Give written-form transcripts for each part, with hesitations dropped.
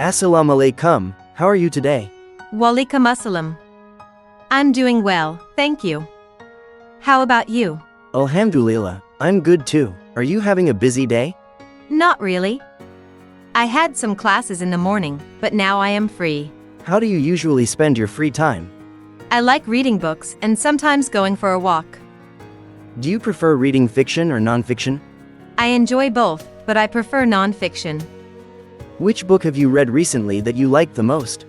Assalamu alaikum, how are you today? Walaikum assalam. I'm doing well, thank you. How about you? Alhamdulillah, I'm good too. Are you having a busy day? Not really. I had some classes in the morning, but now I am free. How do you usually spend your free time? I like reading books and sometimes going for a walk. Do you prefer reading fiction or non-fiction? I enjoy both, but I prefer non-fiction. Which book have you read recently that you liked the most?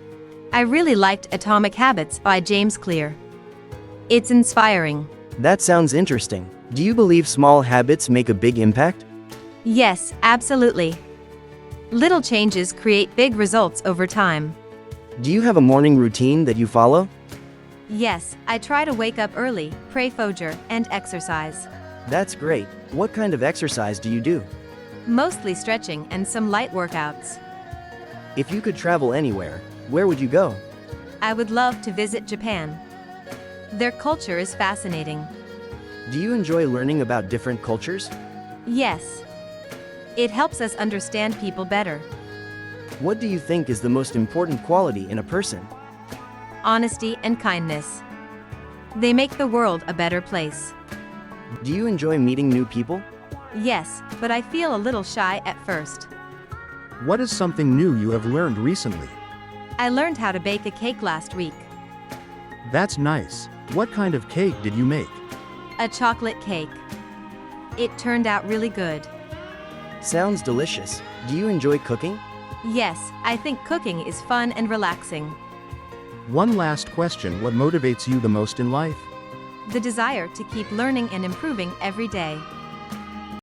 I really liked Atomic Habits by James Clear. It's inspiring. That sounds interesting. Do you believe small habits make a big impact? Yes, absolutely. Little changes create big results over time. Do you have a morning routine that you follow? Yes, I try to wake up early, pray Fajr, and exercise. That's great. What kind of exercise do you do? Mostly stretching and some light workouts. If you could travel anywhere, where would you go? I would love to visit Japan. Their culture is fascinating. Do you enjoy learning about different cultures? Yes. It helps us understand people better. What do you think is the most important quality in a person? Honesty and kindness. They make the world a better place. Do you enjoy meeting new people? Yes, but I feel a little shy at first. What is something new you have learned recently? I learned how to bake a cake last week. That's nice. What kind of cake did you make? A chocolate cake. It turned out really good. Sounds delicious. Do you enjoy cooking? Yes, I think cooking is fun and relaxing. One last question: what motivates you the most in life? The desire to keep learning and improving every day.